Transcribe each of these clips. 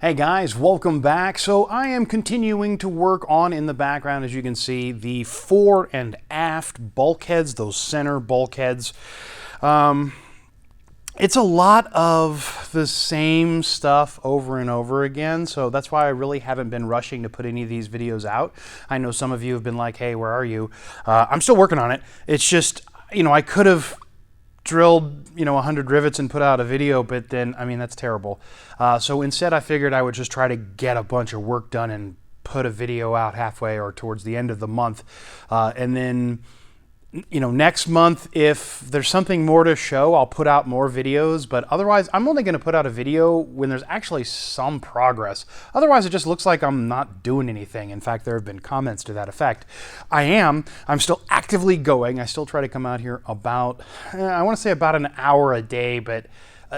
Hey guys, welcome back. So I am continuing to work on, in the background, as you can see, the fore and aft bulkheads, those center bulkheads. It's a lot of the same stuff over and over again, so that's why I really haven't been rushing to put any of these videos out. I know some of you have been like, hey, where are you? I'm still working on it. It's just, I could have drilled 100 rivets and put out a video, but then that's terrible. So instead I figured I would just try to get a bunch of work done and put a video out halfway or towards the end of the month, and then next month, if there's something more to show, I'll put out more videos, but otherwise I'm only going to put out a video when there's actually some progress. Otherwise it just looks like I'm not doing anything. In fact, there have been comments to that effect. I'm still actively going. I still try to come out here about, I want to say about an hour a day, but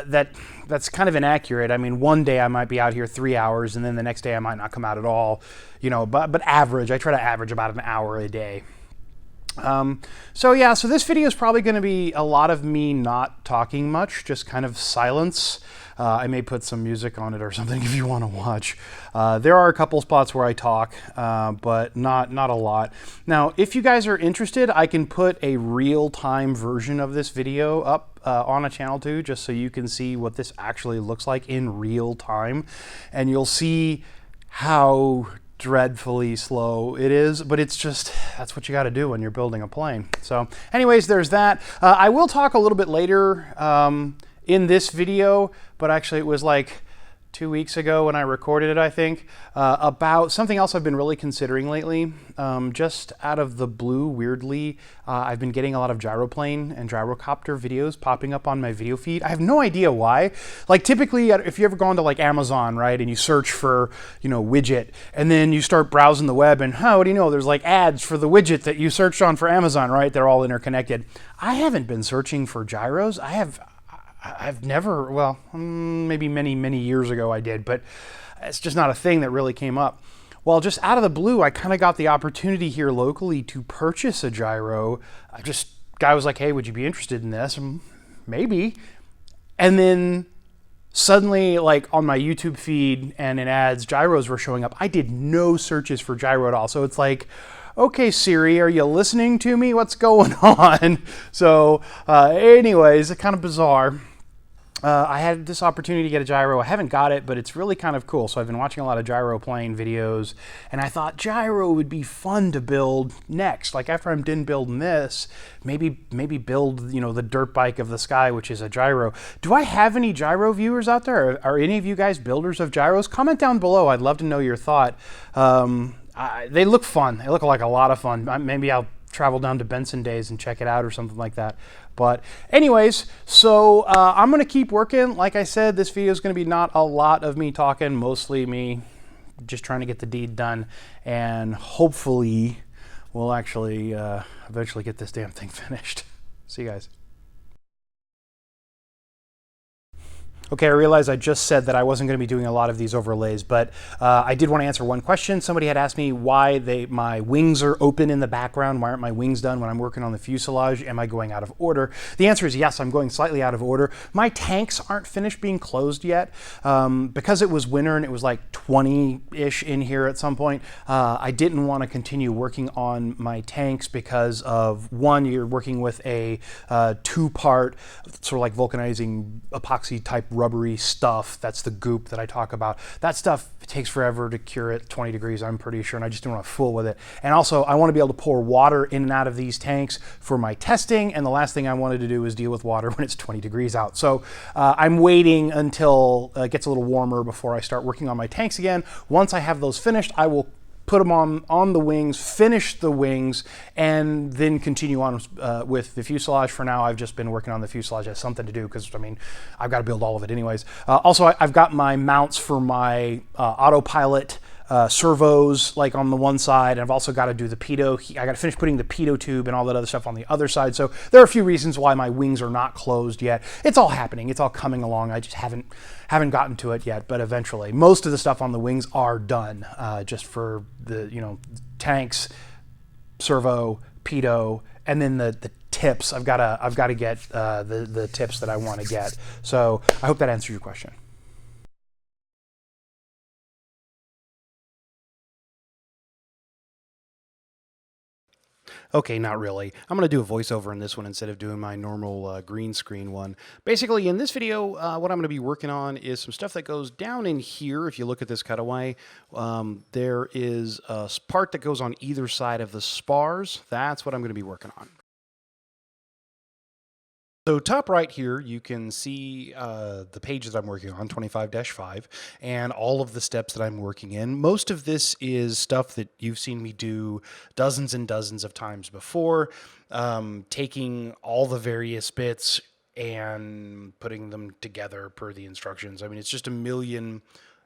that's kind of inaccurate. One day I might be out here 3 hours, and then the next day I might not come out at all, but average, I try to average about an hour a day. So this video is probably going to be a lot of me not talking much, just kind of silence. I may put some music on it or something if you want to watch. There are a couple spots where I talk, but not a lot. Now, if you guys are interested, I can put a real-time version of this video up on a channel too, just so you can see what this actually looks like in real time. And you'll see how dreadfully slow it is, but it's just, that's what you got to do when you're building a plane. So anyways, there's that. I will talk a little bit later in this video, but actually it was like 2 weeks ago when I recorded it, I think, about something else I've been really considering lately. Just out of the blue, weirdly, I've been getting a lot of gyroplane and gyrocopter videos popping up on my video feed. I have no idea why. Like typically, if you ever gone to like Amazon, right, and you search for, widget, and then you start browsing the web, and what do you know, there's like ads for the widget that you searched on for Amazon, right? They're all interconnected. I haven't been searching for gyros. I've never, well, maybe many years ago I did, but it's just not a thing that really came up. Well, just out of the blue, I kind of got the opportunity here locally to purchase a gyro. Guy was like, hey, would you be interested in this? Maybe. And then suddenly, like on my YouTube feed and in ads, gyros were showing up. I did no searches for gyro at all. So it's like, okay, Siri, are you listening to me? What's going on? So anyways, it's kind of bizarre. I had this opportunity to get a gyro. I haven't got it, but it's really kind of cool. So I've been watching a lot of gyro plane videos, and I thought gyro would be fun to build next. Like after I'm done building this, maybe build, the dirt bike of the sky, which is a gyro. Do I have any gyro viewers out there? Are any of you guys builders of gyros? Comment down below. I'd love to know your thought. They look fun. They look like a lot of fun. Maybe I'll travel down to Benson Days and check it out or something like that. But anyways, so I'm going to keep working. Like I said, this video is going to be not a lot of me talking, mostly me just trying to get the deed done. And hopefully we'll actually eventually get this damn thing finished. See you guys. Okay, I realized I just said that I wasn't going to be doing a lot of these overlays, but I did want to answer one question. Somebody had asked me why my wings are open in the background. Why aren't my wings done when I'm working on the fuselage? Am I going out of order? The answer is yes, I'm going slightly out of order. My tanks aren't finished being closed yet. Because it was winter and it was like 20-ish in here at some point, I didn't want to continue working on my tanks because of, one, you're working with a two-part sort of like vulcanizing epoxy type rubbery stuff. That's the goop that I talk about. That stuff takes forever to cure at 20 degrees, I'm pretty sure, and I just don't want to fool with it. And also, I want to be able to pour water in and out of these tanks for my testing, and the last thing I wanted to do is deal with water when it's 20 degrees out. So I'm waiting until it gets a little warmer before I start working on my tanks again. Once I have those finished, I will put them on the wings, finish the wings, and then continue on with the fuselage. For now, I've just been working on the fuselage as something to do because, I've got to build all of it anyways. Also, I've got my mounts for my autopilot servos like on the one side, and I've also got to do the pitot. I got to finish putting the pitot tube and all that other stuff on the other side. So there are a few reasons why my wings are not closed yet. It's all happening. It's all coming along. I just haven't gotten to it yet, but eventually. Most of the stuff on the wings are done, just for the tanks, servo, pitot, and then the tips. I've got to get the tips that I want to get. So I hope that answers your question. Okay, not really. I'm going to do a voiceover in this one instead of doing my normal green screen one. Basically, in this video, what I'm going to be working on is some stuff that goes down in here. If you look at this cutaway, there is a part that goes on either side of the spars. That's what I'm going to be working on. So top right here, you can see the page that I'm working on, 25-5, and all of the steps that I'm working in. Most of this is stuff that you've seen me do dozens and dozens of times before, taking all the various bits and putting them together per the instructions. I mean, it's just a million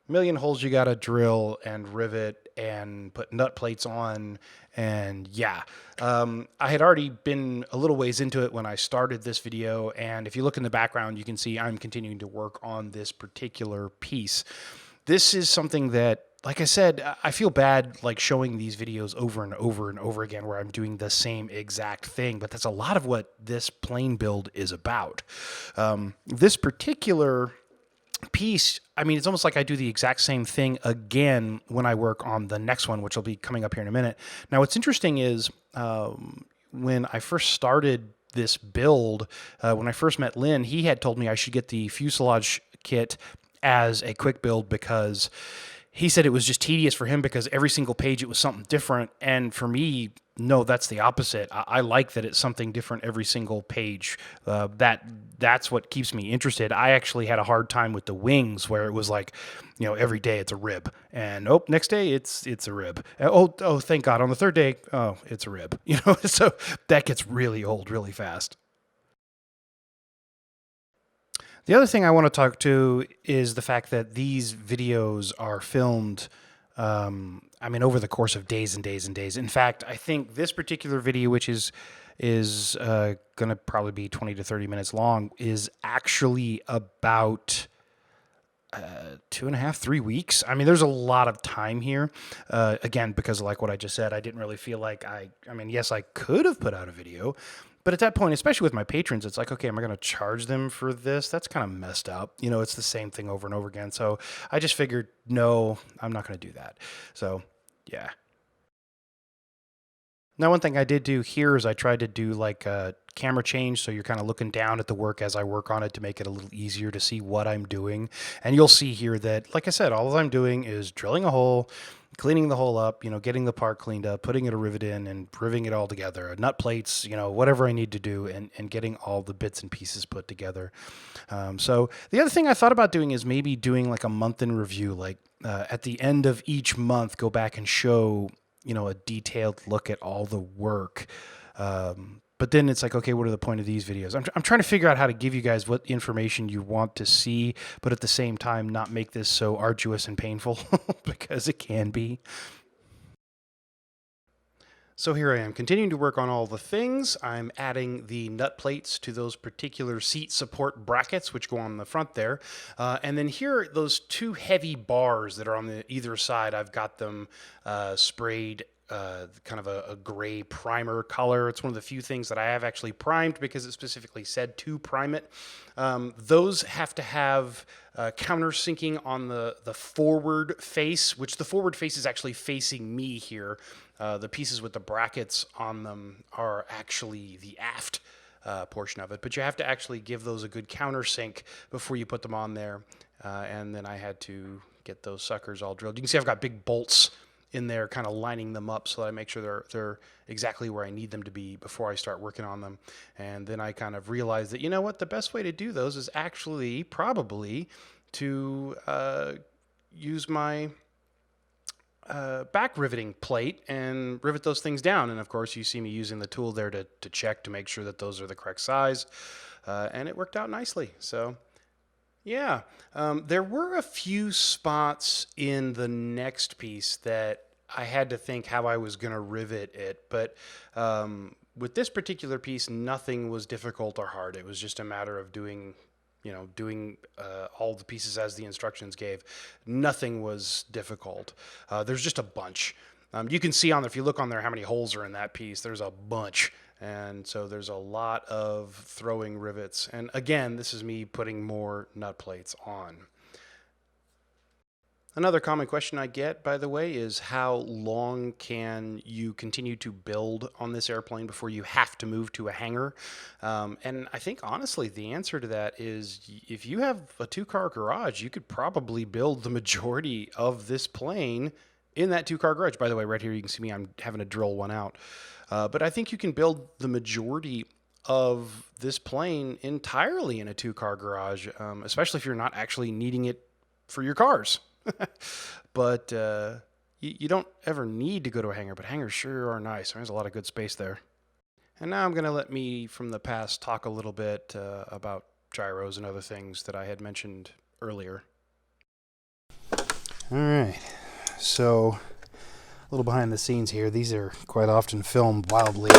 holes you got to drill and rivet and put nut plates on. And yeah, I had already been a little ways into it when I started this video. And if you look in the background, you can see I'm continuing to work on this particular piece. This is something that, like I said, I feel bad like showing these videos over and over and over again where I'm doing the same exact thing, but that's a lot of what this plane build is about. This particular piece, I mean, it's almost like I do the exact same thing again when I work on the next one, which will be coming up here in a minute. Now, what's interesting is when I first started this build, when I first met Lynn, he had told me I should get the fuselage kit as a quick build because he said it was just tedious for him because every single page it was something different. And for me, no, that's the opposite. I like that it's something different every single page. That's what keeps me interested. I actually had a hard time with the wings where it was like, you know, every day it's a rib, and oh, next day it's a rib. Oh, thank God, on the third day, oh, it's a rib. You know, so that gets really old really fast. The other thing I want to talk to is the fact that these videos are filmed, I mean, over the course of days and days and days. In fact, I think this particular video, which is going to probably be 20 to 30 minutes long, is actually about 2.5, 3 weeks. I mean, there's a lot of time here. Again, because like what I just said, I didn't really feel like I mean, yes, I could have put out a video, but at that point, especially with my patrons, it's like, okay, am I going to charge them for this? That's kind of messed up. You know, it's the same thing over and over again. So I just figured, no, I'm not going to do that. So yeah. Now, one thing I did do here is I tried to do like a camera change, so you're kind of looking down at the work as I work on it to make it a little easier to see what I'm doing. And you'll see here that, like I said, all I'm doing is drilling a hole, cleaning the hole up, you know, getting the part cleaned up, putting it a rivet in and riveting it all together, nut plates, you know, whatever I need to do, and getting all the bits and pieces put together. So the other thing I thought about doing is maybe doing like a month in review, like at the end of each month, go back and show, you know, a detailed look at all the work. But then it's like, okay, what are the point of these videos? I'm trying to figure out how to give you guys what information you want to see, but at the same time, not make this so arduous and painful because it can be. So here I am continuing to work on all the things. I'm adding the nut plates to those particular seat support brackets, which go on the front there. And then here, those two heavy bars that are on the either side, I've got them sprayed kind of a gray primer color. It's one of the few things that I have actually primed because it specifically said to prime it. Those have to have countersinking on the forward face, which the forward face is actually facing me here. The pieces with the brackets on them are actually the aft portion of it, but you have to actually give those a good countersink before you put them on there. And then I had to get those suckers all drilled. You can see I've got big bolts in there kind of lining them up so that I make sure they're exactly where I need them to be before I start working on them. And then I kind of realized that, you know what, the best way to do those is actually probably to use my back riveting plate and rivet those things down. And of course you see me using the tool there to check to make sure that those are the correct size. And it worked out nicely. So yeah, there were a few spots in the next piece that I had to think how I was going to rivet it, but with this particular piece, nothing was difficult or hard. It was just a matter of doing all the pieces as the instructions gave. Nothing was difficult. There's just a bunch. You can see if you look on there how many holes are in that piece. There's a bunch. And so there's a lot of throwing rivets. And again, this is me putting more nut plates on. Another common question I get, by the way, is how long can you continue to build on this airplane before you have to move to a hangar? And I think, honestly, the answer to that is if you have a two-car garage, you could probably build the majority of this plane in that two-car garage. By the way, right here you can see me, I'm having to drill one out. But I think you can build the majority of this plane entirely in a two-car garage, especially if you're not actually needing it for your cars. But you don't ever need to go to a hangar, but hangars sure are nice. There's a lot of good space there. And now I'm going to let me from the past talk a little bit about gyros and other things that I had mentioned earlier. All right, so a little behind the scenes here. These are quite often filmed wildly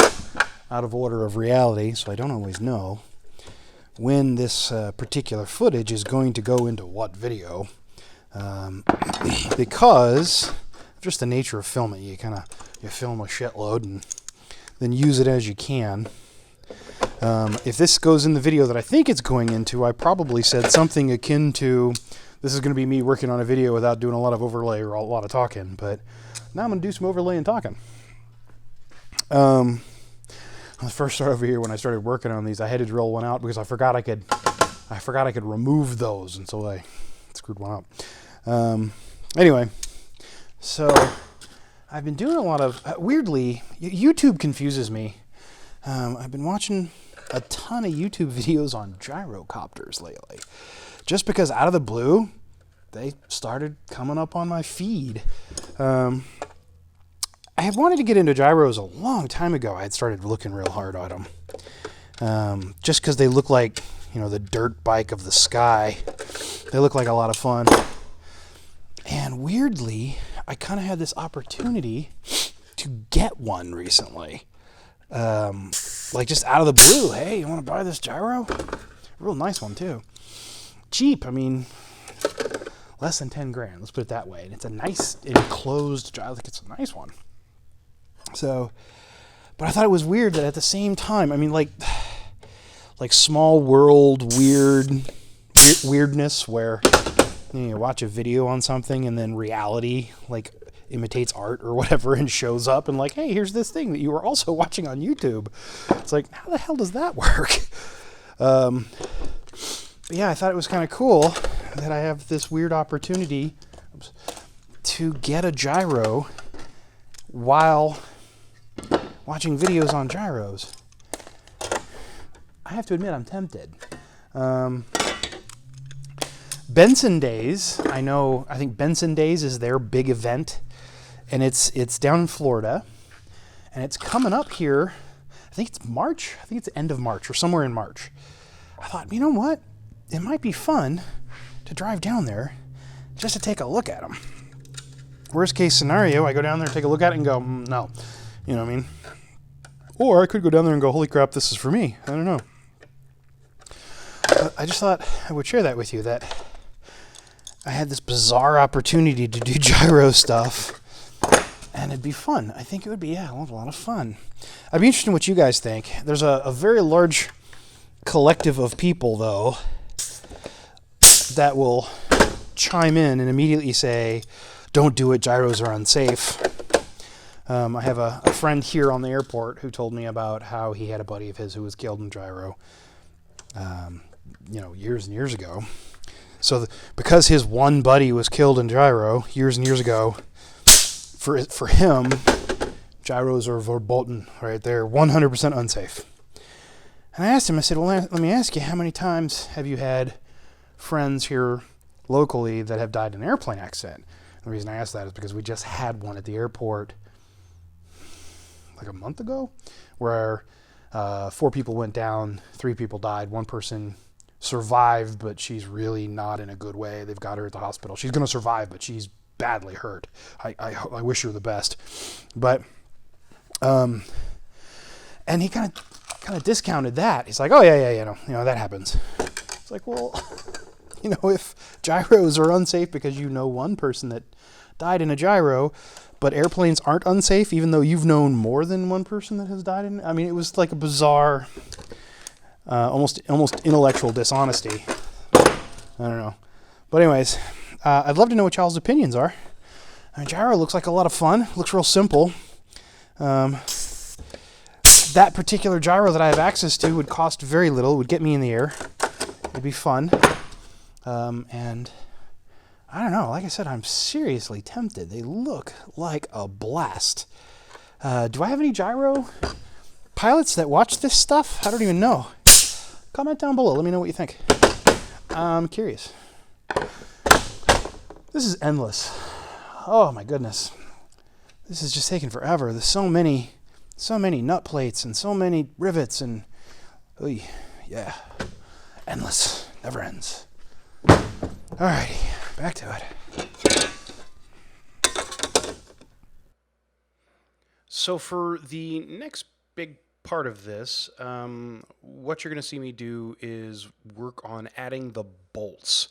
out of order of reality, so I don't always know when this particular footage is going to go into what video. Because of just the nature of filming, you film a shitload and then use it as you can. If this goes in the video that I think it's going into, I probably said something akin to, this is going to be me working on a video without doing a lot of overlay or a lot of talking, but now I'm going to do some overlay and talking. When I first started over here, when I started working on these, I had to drill one out because I forgot I could remove those, and so I screwed one up. Anyway, so I've been doing a lot of, weirdly, YouTube confuses me. I've been watching a ton of YouTube videos on gyrocopters lately, just because out of the blue, they started coming up on my feed. I had wanted to get into gyros a long time ago. I had started looking real hard at them, just because they look like, the dirt bike of the sky. They look like a lot of fun. And weirdly, I kind of had this opportunity to get one recently. Like just out of the blue. Hey, you want to buy this gyro? Real nice one too. Cheap, I mean, less than 10 grand. Let's put it that way. And it's a nice enclosed gyro. Like, it's a nice one. So, but I thought it was weird that at the same time, I mean, like small world weirdness where you watch a video on something and then reality like imitates art or whatever and shows up and like, hey, here's this thing that you were also watching on YouTube. It's like, how the hell does that work? But yeah, I thought it was kind of cool that I have this weird opportunity to get a gyro while watching videos on gyros. I have to admit, I'm tempted. Benson Days, I think Benson Days is their big event, and it's down in Florida, and it's coming up here, I think it's March, I think it's the end of March, or somewhere in March. I thought, you know what, it might be fun to drive down there just to take a look at them. Worst case scenario, I go down there and take a look at it and go, no, you know what I mean? Or I could go down there and go, holy crap, this is for me. I don't know. I just thought I would share that with you, that I had this bizarre opportunity to do gyro stuff, and it'd be fun. I think it would be, a lot of fun. I'd be interested in what you guys think. There's a very large collective of people, though, that will chime in and immediately say, don't do it, gyros are unsafe. I have a friend here on the airport who told me about how he had a buddy of his who was killed in gyro, years and years ago. So because his one buddy was killed in gyro years and years ago, for him, gyros are verboten, right? They're 100% unsafe. And I asked him, I said, well, let me ask you, how many times have you had friends here locally that have died in an airplane accident? And the reason I asked that is because we just had one at the airport like a month ago, where 4 people went down, 3 people died, 1 person survived, but she's really not in a good way. They've got her at the hospital. She's going to survive, but she's badly hurt. I wish her the best. But, and he kind of discounted that. He's like, oh yeah, that happens. It's like, well, if gyros are unsafe because one person that died in a gyro, but airplanes aren't unsafe, even though you've known more than one person that has died in it. I mean, it was like a bizarre, almost intellectual dishonesty. I don't know. But anyways, I'd love to know what y'all's opinions are. Gyro looks like a lot of fun. Looks real simple. That particular gyro that I have access to would cost very little. It would get me in the air. It'd be fun. And I don't know. Like I said, I'm seriously tempted. They look like a blast. Do I have any gyro pilots that watch this stuff? I don't even know. Comment down below. Let me know what you think. I'm curious. This is endless. Oh my goodness. This is just taking forever. There's so many nut plates and so many rivets and yeah, endless, never ends. Alrighty, back to it. So for the next big part of this, what you're going to see me do is work on adding the bolts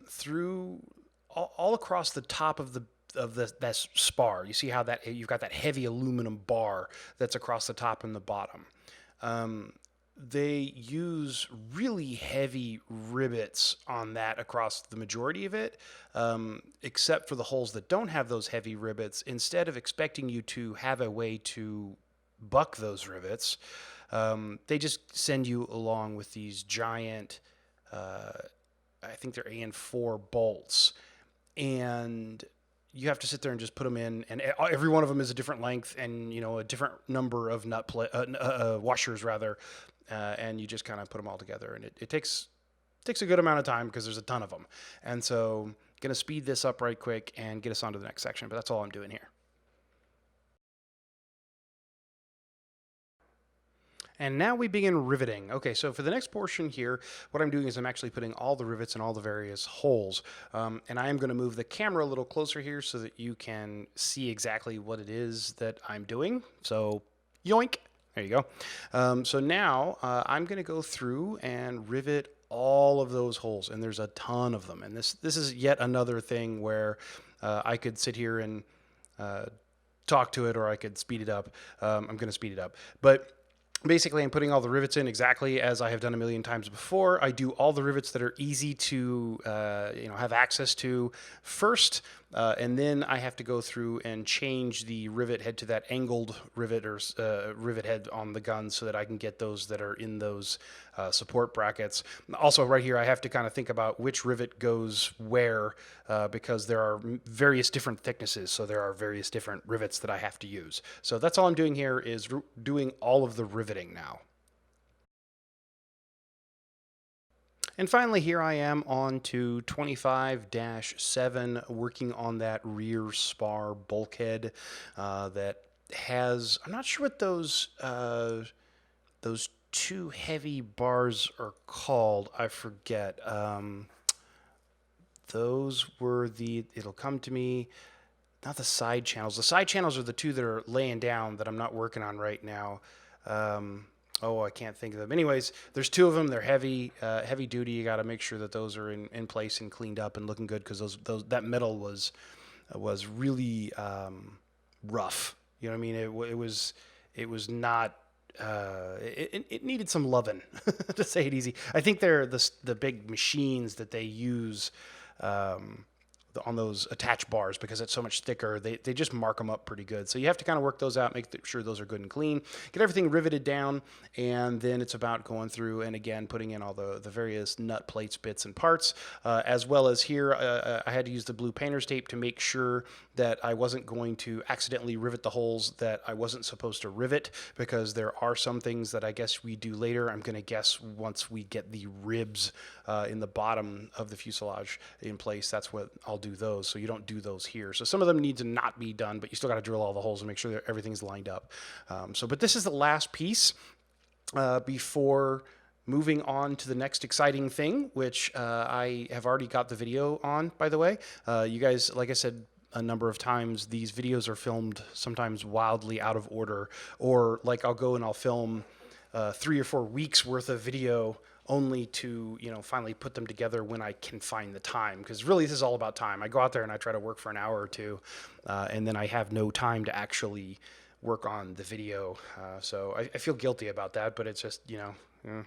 through all across the top of that spar. You see how that you've got that heavy aluminum bar that's across the top and the bottom. They use really heavy rivets on that across the majority of it, except for the holes that don't have those heavy rivets. Instead of expecting you to have a way to buck those rivets, they just send you along with these giant, I think they're AN4 bolts, and you have to sit there and just put them in, and every one of them is a different length and, you know, a different number of washers rather, and you just kind of put them all together, and it takes a good amount of time because there's a ton of them. And so I'm going to speed this up right quick and get us on to the next section, but that's all I'm doing here. And now we begin riveting. Okay, so for the next portion here, what I'm doing is I'm actually putting all the rivets in all the various holes. And I am going to move the camera a little closer here so that you can see exactly what it is that I'm doing. So, yoink. There you go. So now I'm going to go through and rivet all of those holes, and there's a ton of them. And this is yet another thing where I could sit here and talk to it, or I could speed it up. I'm going to speed it up. But basically, I'm putting all the rivets in exactly as I have done a million times before. I do all the rivets that are easy to have access to first, and then I have to go through and change the rivet head to that angled rivet or rivet head on the gun so that I can get those that are in those support brackets. Also, right here, I have to kind of think about which rivet goes where because there are various different thicknesses, so there are various different rivets that I have to use. So that's all I'm doing here is doing all of the riveting now. And finally, here I am on to 25-7, working on that rear spar bulkhead that has, I'm not sure what those two heavy bars are called. I forget. Those were it'll come to me, not the side channels. The side channels are the two that are laying down that I'm not working on right now. I can't think of them. Anyways, there's two of them. They're heavy duty. You got to make sure that those are in place and cleaned up and looking good, because that metal was really rough. You know what I mean? It was not. It needed some loving, to say it easy. I think they're the big machines that they use on those attach bars, because it's so much thicker, they just mark them up pretty good. So you have to kind of work those out, make sure those are good and clean, get everything riveted down, and then it's about going through and again putting in all the various nut plates, bits, and parts, as well as here I had to use the blue painter's tape to make sure that I wasn't going to accidentally rivet the holes that I wasn't supposed to rivet, because there are some things that I guess we do later. I'm going to guess once we get the ribs in the bottom of the fuselage in place, that's what I'll do those. So you don't do those here. So some of them need to not be done, but you still got to drill all the holes and make sure that everything's lined up. But this is the last piece before moving on to the next exciting thing, which I have already got the video on, by the way. You guys, like I said a number of times, these videos are filmed sometimes wildly out of order, or like I'll go and I'll film 3 or 4 weeks worth of video only to, finally put them together when I can find the time. Because really, this is all about time. I go out there and I try to work for an hour or two, and then I have no time to actually work on the video. So I feel guilty about that, but it's just,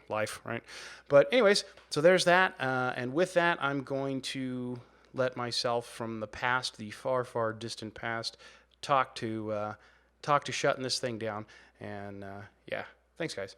life, right? But anyways, so there's that. And with that, I'm going to let myself from the past, the far, far distant past, talk to shutting this thing down. And yeah, thanks, guys.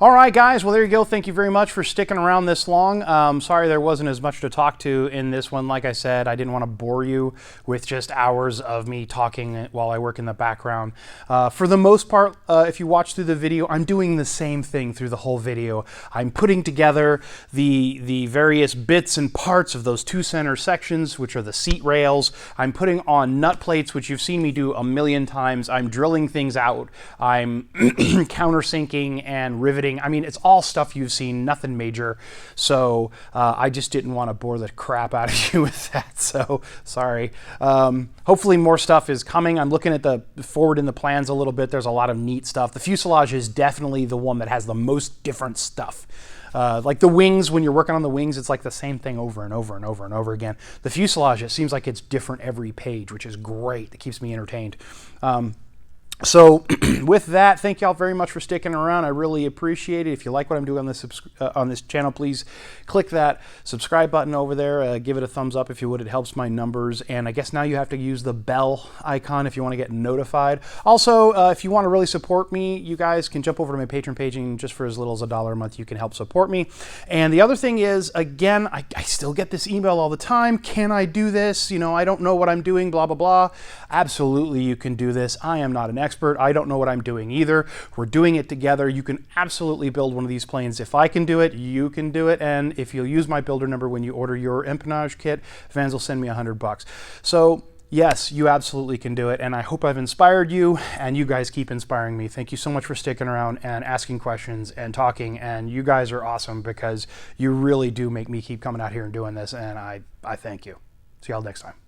All right, guys. Well, there you go. Thank you very much for sticking around this long. Sorry there wasn't as much to talk to in this one. Like I said, I didn't want to bore you with just hours of me talking while I work in the background. For the most part, if you watch through the video, I'm doing the same thing through the whole video. I'm putting together the various bits and parts of those two center sections, which are the seat rails. I'm putting on nut plates, which you've seen me do a million times. I'm drilling things out. I'm countersinking and riveting. I mean, it's all stuff you've seen, nothing major. So I just didn't want to bore the crap out of you with that. So sorry. Hopefully more stuff is coming. I'm looking at the forward in the plans a little bit. There's a lot of neat stuff. The fuselage is definitely the one that has the most different stuff. Like the wings, when you're working on the wings, it's like the same thing over and over and over and over again. The fuselage, it seems like it's different every page, which is great. It keeps me entertained. So with that, thank y'all very much for sticking around. I really appreciate it. If you like what I'm doing on this channel, please click that subscribe button over there. Give it a thumbs up if you would. It helps my numbers. And I guess now you have to use the bell icon if you want to get notified. Also, if you want to really support me, you guys can jump over to my Patreon page, and just for as little as $1 a month, you can help support me. And the other thing is, again, I still get this email all the time. Can I do this? You know, I don't know what I'm doing, blah, blah, blah. Absolutely, you can do this. I am not an expert. I don't know what I'm doing either. We're doing it together. You can absolutely build one of these planes. If I can do it, you can do it. And if you'll use my builder number when you order your empennage kit, Vans will send me $100. So yes, you absolutely can do it. And I hope I've inspired you, and you guys keep inspiring me. Thank you so much for sticking around and asking questions and talking. And you guys are awesome, because you really do make me keep coming out here and doing this. And I thank you. See y'all next time.